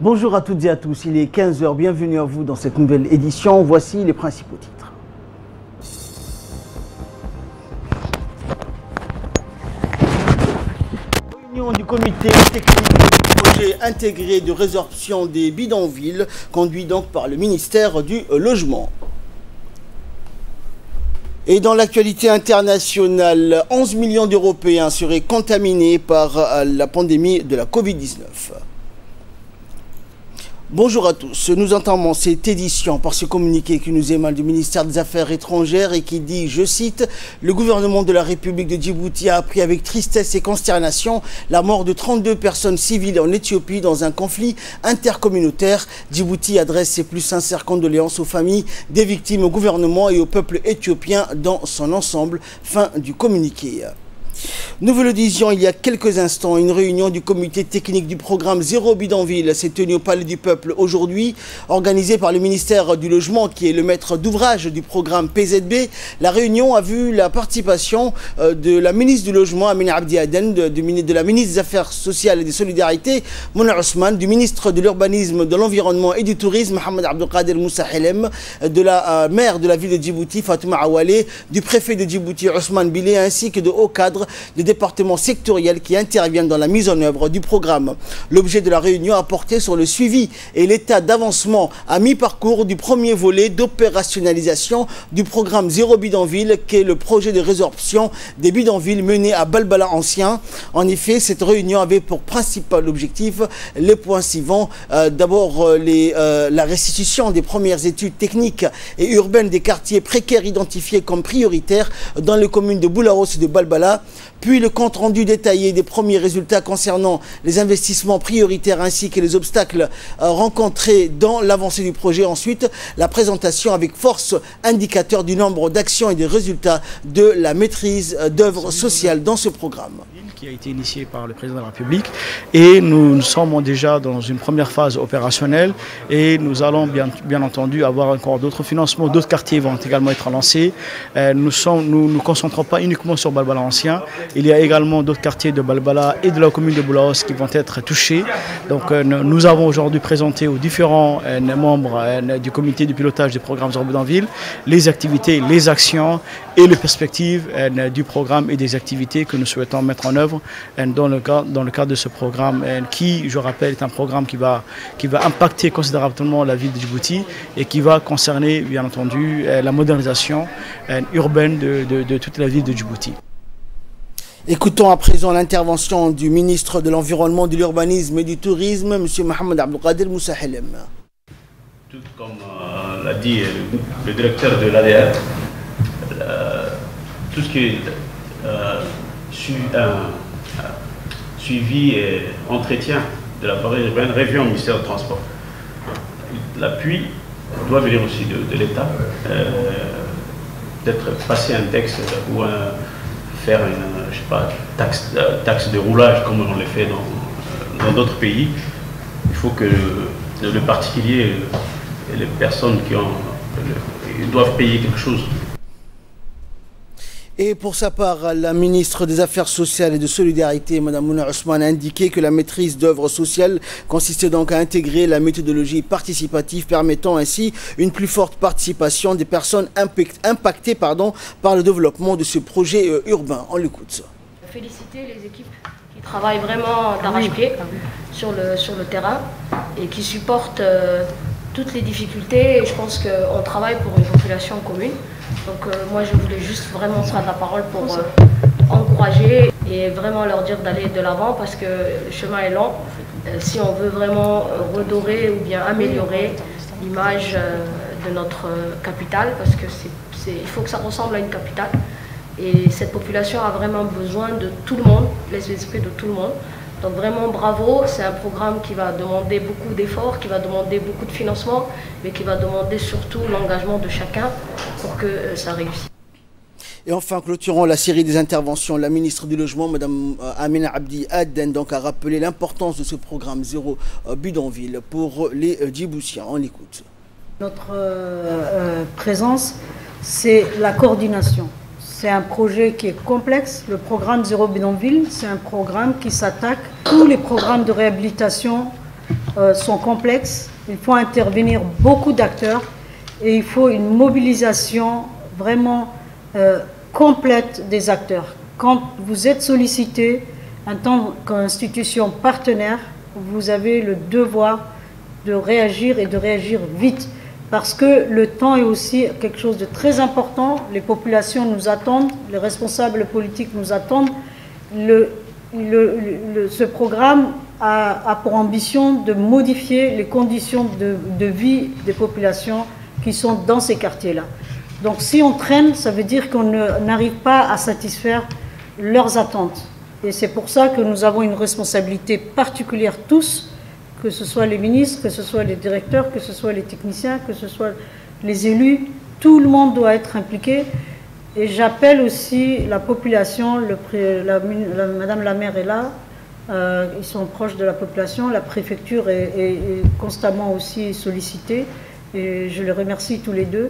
Bonjour à toutes et à tous, il est 15 h, bienvenue à vous dans cette nouvelle édition. Voici les principaux titres. Réunion du comité technique du projet intégré de résorption des bidonvilles, conduit donc par le ministère du Logement. Et dans l'actualité internationale, 11 millions d'Européens seraient contaminés par la pandémie de la Covid-19. Bonjour à tous, nous entamons cette édition par ce communiqué qui nous émane du ministère des Affaires étrangères et qui dit, je cite, « Le gouvernement de la République de Djibouti a appris avec tristesse et consternation la mort de 32 personnes civiles en Éthiopie dans un conflit intercommunautaire. Djibouti adresse ses plus sincères condoléances aux familles des victimes, au gouvernement et au peuple éthiopien dans son ensemble. » Fin du communiqué. Nous vous le disions il y a quelques instants, une réunion du comité technique du programme Zéro Bidonville s'est tenue au Palais du Peuple aujourd'hui, organisée par le ministère du Logement qui est le maître d'ouvrage du programme PZB. La réunion a vu la participation de la ministre du Logement, Amina Abdi Aden, de la ministre des Affaires sociales et des Solidarités, Mouna Ousmane, du ministre de l'Urbanisme, de l'Environnement et du Tourisme, Mohamed Abdelkader Moussa Helem, de la maire de la ville de Djibouti, Fatouma Awale, du préfet de Djibouti, Ousmane Bilé, ainsi que de hauts cadres des départements sectoriels qui interviennent dans la mise en œuvre du programme. L'objet de la réunion a porté sur le suivi et l'état d'avancement à mi-parcours du premier volet d'opérationnalisation du programme Zéro Bidonville, qui est le projet de résorption des bidonvilles mené à Balbala Ancien. En effet, cette réunion avait pour principal objectif les points suivants. D'abord, la restitution des premières études techniques et urbaines des quartiers précaires identifiés comme prioritaires dans les communes de Boulaos et de Balbala, puis le compte-rendu détaillé des premiers résultats concernant les investissements prioritaires ainsi que les obstacles rencontrés dans l'avancée du projet. Ensuite, la présentation avec force indicateur du nombre d'actions et des résultats de la maîtrise d'œuvres sociales dans ce programme. Qui a été initié par le président de la République, et nous sommes déjà dans une première phase opérationnelle et nous allons bien entendu avoir encore d'autres financements, d'autres quartiers vont également être lancés. Nous nous concentrons pas uniquement sur Balbala Ancien, il y a également d'autres quartiers de Balbala et de la commune de Boulaos qui vont être touchés. Donc nous avons aujourd'hui présenté aux différents membres du comité de pilotage du programme Zéro Bidonville les activités, les actions et les perspectives du programme et des activités que nous souhaitons mettre en œuvre dans le cadre de ce programme qui, je rappelle, est un programme qui va impacter considérablement la ville de Djibouti et qui va concerner, bien entendu, la modernisation urbaine de toute la ville de Djibouti. Écoutons à présent l'intervention du ministre de l'Environnement, de l'Urbanisme et du Tourisme, M. Mohamed Abdelkader Moussa Helem. Tout comme l'a dit le directeur de l'ADR, tout ce qui est suivi et entretien de la partie urbaine revient au ministère du Transport. L'appui doit venir aussi de l'État, peut-être passer un texte ou faire une, je sais pas, taxe de roulage comme on le fait dans d'autres pays. Il faut que le particulier et les personnes ils doivent payer quelque chose. Et pour sa part, la ministre des Affaires sociales et de Solidarité, Mme Mouna Ousmane, a indiqué que la maîtrise d'œuvres sociales consistait donc à intégrer la méthodologie participative, permettant ainsi une plus forte participation des personnes impactées par le développement de ce projet urbain. On l'écoute. Féliciter les équipes qui travaillent vraiment d'arrache-pied sur le terrain et qui supportent toutes les difficultés. Et je pense qu'on travaille pour une population commune. Donc moi je voulais juste vraiment prendre la parole pour encourager et vraiment leur dire d'aller de l'avant parce que le chemin est long. Si on veut vraiment redorer ou bien améliorer l'image de notre capitale, parce que il faut que ça ressemble à une capitale. Et cette population a vraiment besoin de tout le monde, les esprits de tout le monde. Donc vraiment bravo, c'est un programme qui va demander beaucoup d'efforts, qui va demander beaucoup de financement, mais qui va demander surtout l'engagement de chacun pour que ça réussisse. Et enfin, clôturons la série des interventions. La ministre du Logement, Mme Amina Abdi Aden, donc, a rappelé l'importance de ce programme Zéro Bidonville pour les Djiboutiens. On l'écoute. Notre présence, c'est la coordination. C'est un projet qui est complexe. Le programme Zéro Bidonville, c'est un programme qui s'attaque à tous les programmes de réhabilitation sont complexes. Il faut intervenir beaucoup d'acteurs et il faut une mobilisation vraiment complète des acteurs. Quand vous êtes sollicité en tant qu'institution partenaire, vous avez le devoir de réagir et de réagir vite. Parce que le temps est aussi quelque chose de très important. Les populations nous attendent, les responsables politiques nous attendent. Ce programme a pour ambition de modifier les conditions de vie des populations qui sont dans ces quartiers-là. Donc si on traîne, ça veut dire qu'on n'arrive pas à satisfaire leurs attentes. Et c'est pour ça que nous avons une responsabilité particulière tous, que ce soit les ministres, que ce soit les directeurs, que ce soit les techniciens, que ce soit les élus. Tout le monde doit être impliqué. Et j'appelle aussi la population, Madame la maire est là, ils sont proches de la population, la préfecture est constamment aussi sollicitée, et je les remercie tous les deux.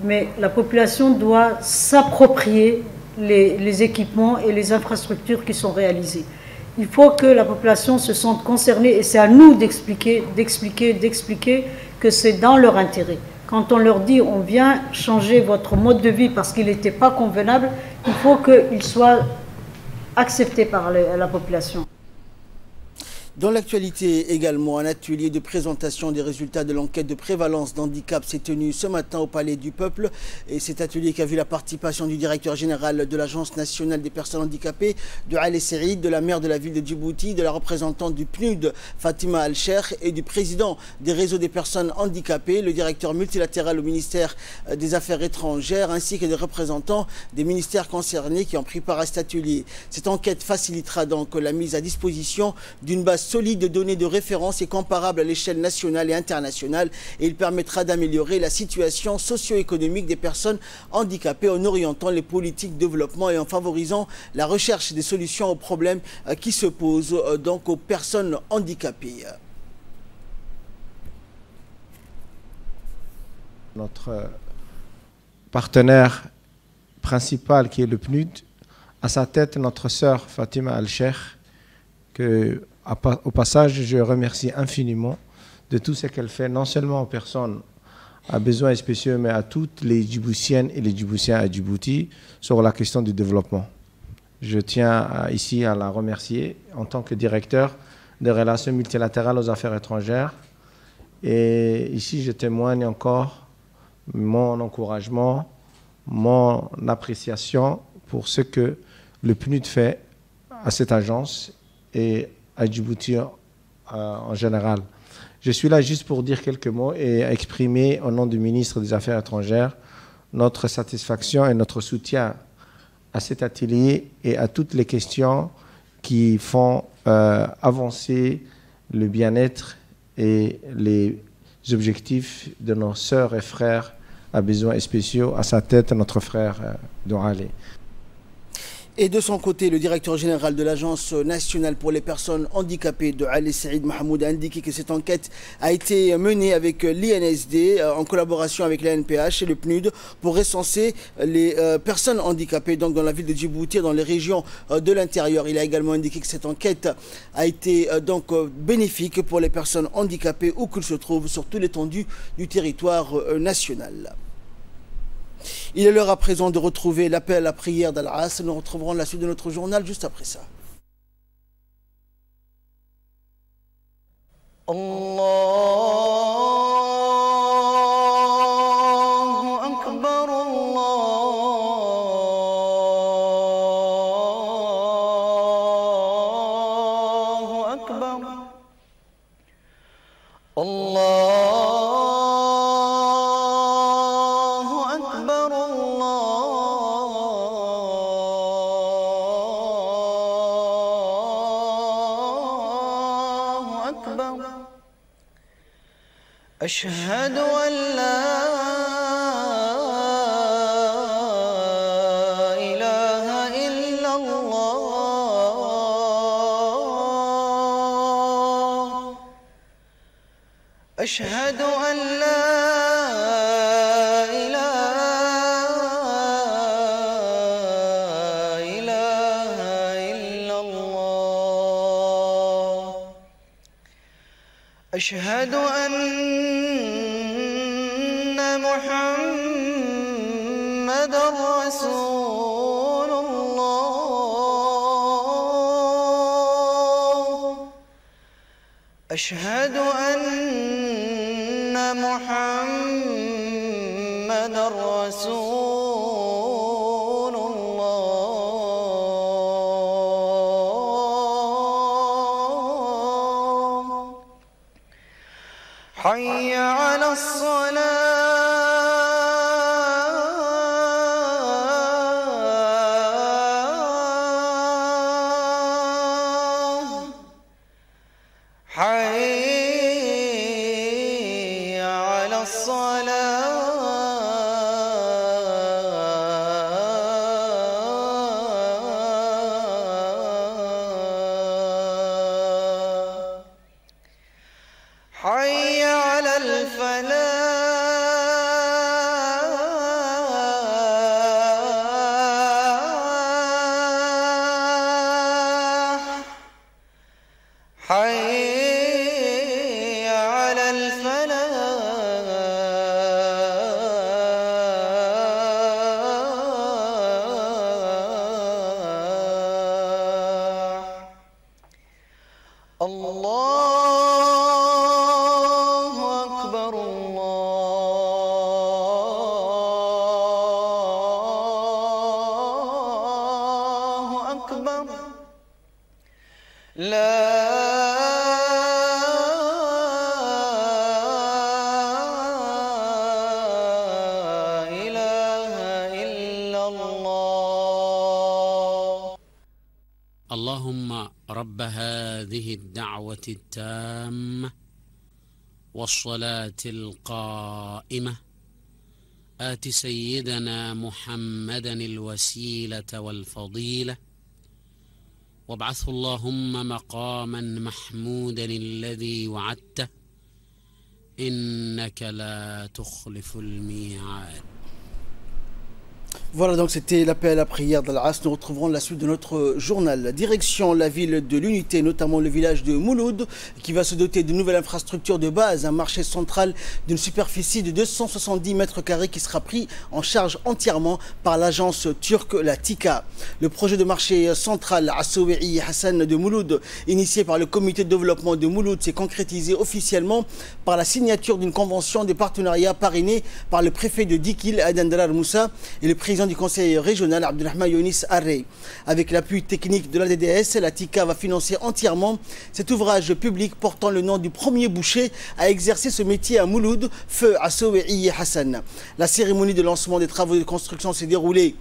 Mais la population doit s'approprier les équipements et les infrastructures qui sont réalisées. Il faut que la population se sente concernée et c'est à nous d'expliquer que c'est dans leur intérêt. Quand on leur dit on vient changer votre mode de vie parce qu'il n'était pas convenable, il faut qu'il soit accepté par la population. Dans l'actualité également, un atelier de présentation des résultats de l'enquête de prévalence d'handicap s'est tenu ce matin au Palais du Peuple. Et cet atelier qui a vu la participation du directeur général de l'Agence nationale des personnes handicapées, de Ali Serid, de la maire de la ville de Djibouti, de la représentante du PNUD, Fatima Al-Cheikh, et du président des réseaux des personnes handicapées, le directeur multilatéral au ministère des Affaires étrangères, ainsi que des représentants des ministères concernés qui ont pris part à cet atelier. Cette enquête facilitera donc la mise à disposition d'une base solide de données de référence et comparable à l'échelle nationale et internationale, et il permettra d'améliorer la situation socio-économique des personnes handicapées en orientant les politiques de développement et en favorisant la recherche des solutions aux problèmes qui se posent donc aux personnes handicapées. Notre partenaire principal qui est le PNUD, à sa tête notre sœur Fatima Al-Cheikh, que au passage, je remercie infiniment de tout ce qu'elle fait, non seulement aux personnes à besoins spéciaux, mais à toutes les Djiboutiennes et les Djiboutiens à Djibouti sur la question du développement. Je tiens ici à la remercier en tant que directeur des relations multilatérales aux affaires étrangères. Et ici, je témoigne encore mon encouragement, mon appréciation pour ce que le PNUD fait à cette agence et à Djibouti en général. Je suis là juste pour dire quelques mots et exprimer au nom du ministre des Affaires étrangères notre satisfaction et notre soutien à cet atelier et à toutes les questions qui font avancer le bien-être et les objectifs de nos sœurs et frères à besoins spéciaux, à sa tête notre frère Douali. Et de son côté, le directeur général de l'Agence nationale pour les personnes handicapées de Ali Serid Mahmoud a indiqué que cette enquête a été menée avec l'INSD en collaboration avec l'ANPH et le PNUD pour recenser les personnes handicapées donc dans la ville de Djibouti et dans les régions de l'intérieur. Il a également indiqué que cette enquête a été donc bénéfique pour les personnes handicapées où qu'elles se trouvent sur toute l'étendue du territoire national. Il est l'heure à présent de retrouver l'appel à la prière d'Al-Asr. Nous retrouverons la suite de notre journal juste après ça. أشهد أن لا إله إلا الله أشهد أن لا إله إلا الله أشهد أن محمد رسول الله أشهد أن محمد رسول الله حي على الصلاة حي على الصلاة حي على الفلاح حي على الفلاح الله أكبر الله أكبر لا إله إلا الله اللهم رب هذه الدعوة التامة والصلاة القائمة آت سيدنا محمدا الوسيلة والفضيلة وابعثه اللهم مقاما محمودا الذي وعدته إنك لا تخلف الميعاد. Voilà, donc c'était l'appel à la prière d'Al-As. Nous retrouverons la suite de notre journal. Direction la ville de l'Unité, notamment le village de Mouloud, qui va se doter de nouvelles infrastructures de base, un marché central d'une superficie de 270 mètres carrés qui sera pris en charge entièrement par l'agence turque, la TICA. Le projet de marché central Assoui Hassan de Mouloud, initié par le comité de développement de Mouloud, s'est concrétisé officiellement par la signature d'une convention de partenariat parrainée par le préfet de Dikil, Adan Darar Moussa, et le président du conseil régional Abdelrahman Younis Arrey. Avec l'appui technique de la DDS, la TICA va financer entièrement cet ouvrage public portant le nom du premier boucher à exercer ce métier à Mouloud, feu Assoui Hassan. La cérémonie de lancement des travaux de construction s'est déroulée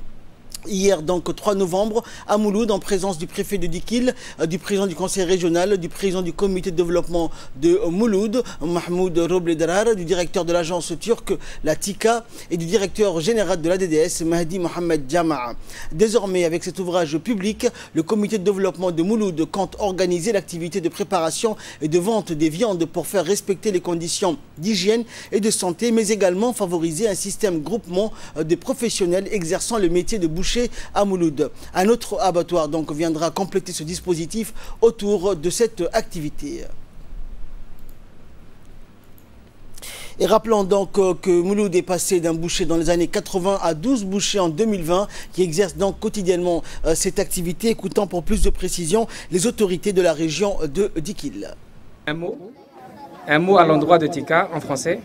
hier, donc 3 novembre, à Mouloud, en présence du préfet de Dikil, du président du conseil régional, du président du comité de développement de Mouloud, Mahmoud Roble Darar, du directeur de l'agence turque, la TICA, et du directeur général de la DDS, Mahdi Mohamed Jama'a. Désormais, avec cet ouvrage public, le comité de développement de Mouloud compte organiser l'activité de préparation et de vente des viandes pour faire respecter les conditions d'hygiène et de santé, mais également favoriser un système groupement de professionnels exerçant le métier de boucher à Mouloud. Un autre abattoir donc viendra compléter ce dispositif autour de cette activité. Et rappelons donc que Mouloud est passé d'un boucher dans les années 80 à 12 bouchers en 2020 qui exercent donc quotidiennement cette activité. Écoutons pour plus de précision les autorités de la région de Dikil. Un mot à l'endroit de Tika en français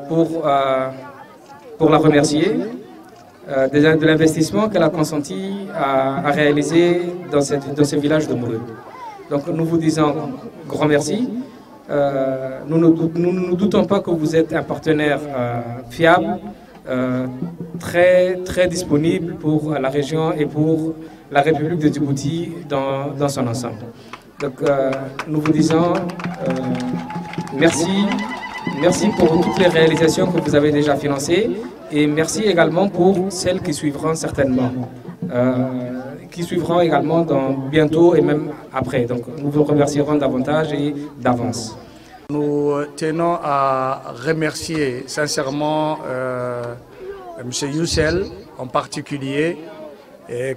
pour la remercier de l'investissement qu'elle a consenti à réaliser dans ce village de Mouloud. Donc nous vous disons grand merci. Nous ne doutons pas que vous êtes un partenaire fiable, très, très disponible pour la région et pour la République de Djibouti dans son ensemble. Donc nous vous disons merci. Merci pour toutes les réalisations que vous avez déjà financées et merci également pour celles qui suivront certainement, également bientôt et même après. Donc nous vous remercierons davantage et d'avance. Nous tenons à remercier sincèrement M. Youssel en particulier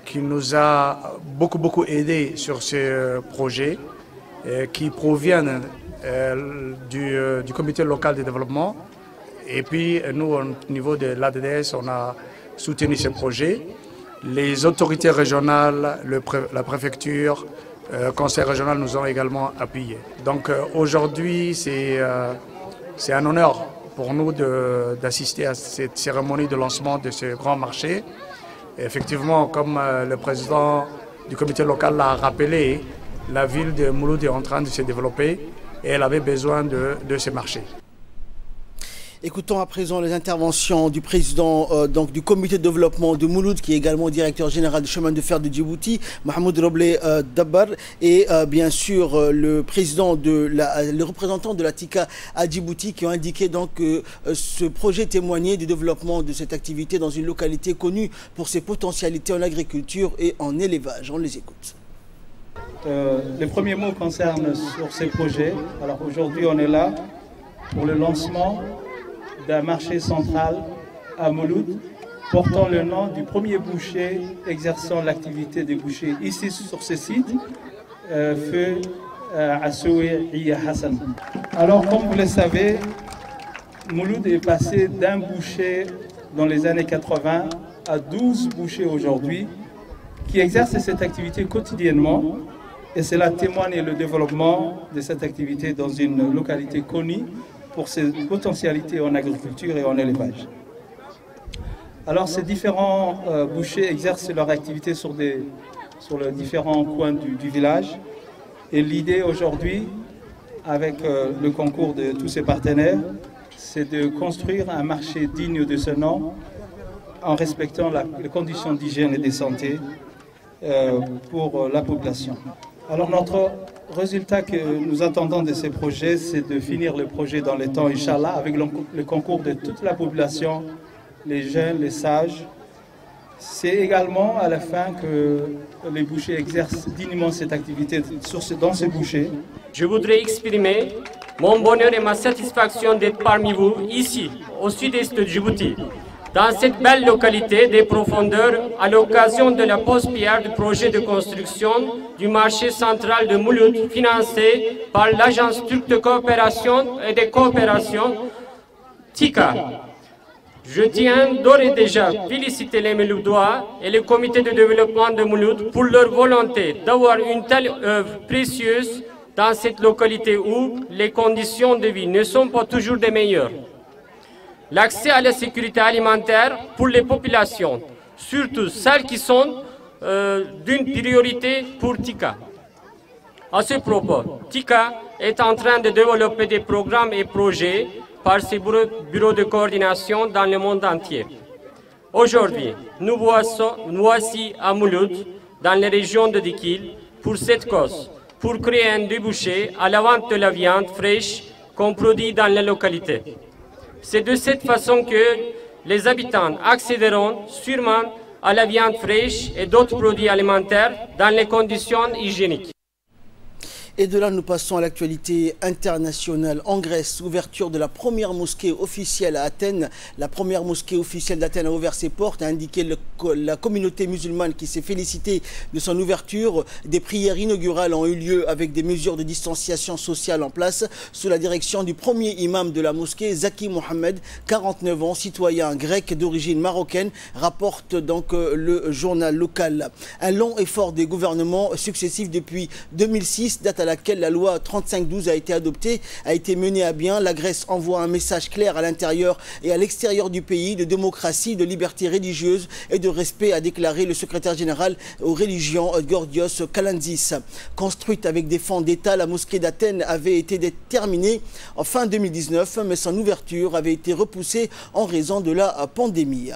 qui nous a beaucoup aidé sur ce projet qui proviennent du comité local de développement. Et puis nous, au niveau de l'ADDS, on a soutenu ce projet. Les autorités régionales, la préfecture, le conseil régional nous ont également appuyés. Donc aujourd'hui, c'est un honneur pour nous d'assister à cette cérémonie de lancement de ce grand marché. Et effectivement, comme le président du comité local l'a rappelé, la ville de Mouloud est en train de se développer et elle avait besoin de ce marché. Écoutons à présent les interventions du président donc, du comité de développement de Mouloud, qui est également directeur général du chemin de fer de Djibouti, Mohamed Roblé Dabbar, et bien sûr le représentant de la TICA à Djibouti, qui ont indiqué donc que ce projet témoignait du développement de cette activité dans une localité connue pour ses potentialités en agriculture et en élevage. On les écoute. Les premiers mots concernent sur ces projets. Alors aujourd'hui, on est là pour le lancement d'un marché central à Mouloud, portant le nom du premier boucher exerçant l'activité de boucher ici sur ce site, feu Assoui Iya Hassan. Alors, comme vous le savez, Mouloud est passé d'un boucher dans les années 80 à 12 bouchers aujourd'hui qui exercent cette activité quotidiennement, et cela témoigne le développement de cette activité dans une localité connue pour ses potentialités en agriculture et en élevage. Alors ces différents bouchers exercent leur activité sur les différents coins du village, et l'idée aujourd'hui, avec le concours de tous ces partenaires, c'est de construire un marché digne de ce nom en respectant les conditions d'hygiène et de santé pour la population. Alors notre résultat que nous attendons de ces projets, c'est de finir le projet dans les temps, Inch'Allah, avec le concours de toute la population, les jeunes, les sages. C'est également à la fin que les bouchers exercent dignement cette activité dans ces bouchers. Je voudrais exprimer mon bonheur et ma satisfaction d'être parmi vous, ici, au sud-est de Djibouti, dans cette belle localité des profondeurs, à l'occasion de la pose-pierre du projet de construction du marché central de Mouloud, financé par l'Agence turque de coopération et de coopération, TICA. Je tiens d'ores et déjà à féliciter les Mouloudois et le comité de développement de Mouloud pour leur volonté d'avoir une telle œuvre précieuse dans cette localité où les conditions de vie ne sont pas toujours des meilleures. L'accès à la sécurité alimentaire pour les populations, surtout celles qui sont d'une priorité pour TICA. À ce propos, TICA est en train de développer des programmes et projets par ses bureaux de coordination dans le monde entier. Aujourd'hui, nous voici à Mouloud, dans les régions de Dikil, pour cette cause, pour créer un débouché à la vente de la viande fraîche qu'on produit dans la localité. C'est de cette façon que les habitants accéderont sûrement à la viande fraîche et d'autres produits alimentaires dans les conditions hygiéniques. Et de là, nous passons à l'actualité internationale. En Grèce, ouverture de la première mosquée officielle à Athènes. La première mosquée officielle d'Athènes a ouvert ses portes, a indiqué la communauté musulmane qui s'est félicitée de son ouverture. Des prières inaugurales ont eu lieu avec des mesures de distanciation sociale en place sous la direction du premier imam de la mosquée, Zaki Mohamed, 49 ans, citoyen grec d'origine marocaine, rapporte donc le journal local. Un long effort des gouvernements successifs depuis 2006, date à laquelle la loi 3512 a été adoptée, a été menée à bien. La Grèce envoie un message clair à l'intérieur et à l'extérieur du pays de démocratie, de liberté religieuse et de respect, a déclaré le secrétaire général aux religions Georgios Kalantzis. Construite avec des fonds d'État, la mosquée d'Athènes avait été terminée en fin 2019, mais son ouverture avait été repoussée en raison de la pandémie.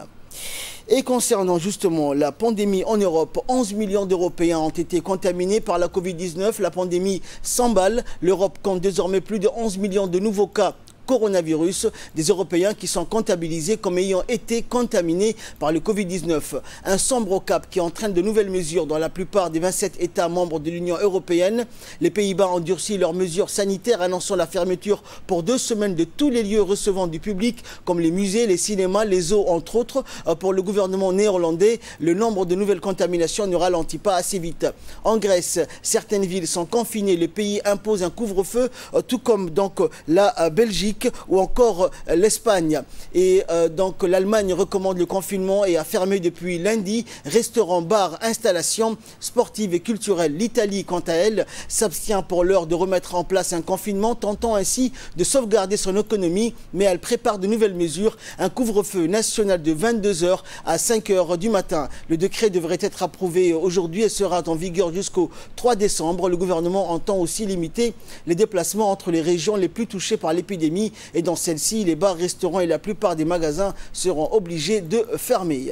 Et concernant justement la pandémie en Europe, 11 millions d'Européens ont été contaminés par la Covid-19. La pandémie s'emballe. L'Europe compte désormais plus de 11 millions de nouveaux cas coronavirus, des Européens qui sont comptabilisés comme ayant été contaminés par le Covid-19. Un sombre cap qui entraîne de nouvelles mesures dans la plupart des 27 États membres de l'Union européenne. Les Pays-Bas ont durci leurs mesures sanitaires, annonçant la fermeture pour 2 semaines de tous les lieux recevant du public, comme les musées, les cinémas, les zoos, entre autres. Pour le gouvernement néerlandais, le nombre de nouvelles contaminations ne ralentit pas assez vite. En Grèce, certaines villes sont confinées. Le pays impose un couvre-feu, tout comme donc la Belgique ou encore l'Espagne. Et donc l'Allemagne recommande le confinement et a fermé depuis lundi restaurants, bars, installations sportives et culturelles. L'Italie, quant à elle, s'abstient pour l'heure de remettre en place un confinement, tentant ainsi de sauvegarder son économie, mais elle prépare de nouvelles mesures, un couvre-feu national de 22 h à 5 h du matin. Le décret devrait être approuvé aujourd'hui et sera en vigueur jusqu'au 3 décembre. Le gouvernement entend aussi limiter les déplacements entre les régions les plus touchées par l'épidémie et dans celles-ci, les bars, restaurants et la plupart des magasins seront obligés de fermer.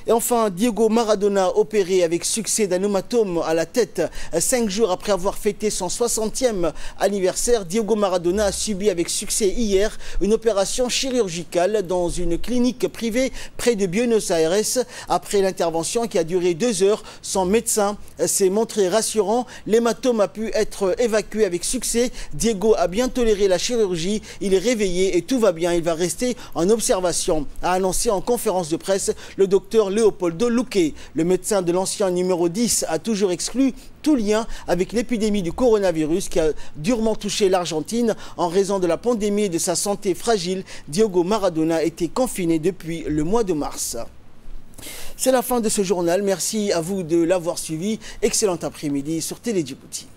Et enfin, Diego Maradona, opéré avec succès d'un hématome à la tête 5 jours après avoir fêté son 60e anniversaire. Diego Maradona a subi avec succès hier une opération chirurgicale dans une clinique privée près de Buenos Aires. Après l'intervention qui a duré 2 heures, son médecin s'est montré rassurant. L'hématome a pu être évacué avec succès. Diego a bien toléré la chirurgie. Il est réveillé et tout va bien. Il va rester en observation, a annoncé en conférence de presse le docteur Leopoldo Luque. Le médecin de l'ancien numéro 10 a toujours exclu tout lien avec l'épidémie du coronavirus qui a durement touché l'Argentine en raison de la pandémie et de sa santé fragile. Diego Maradona était confiné depuis le mois de mars. C'est la fin de ce journal. Merci à vous de l'avoir suivi. Excellent après-midi sur Télé Djibouti.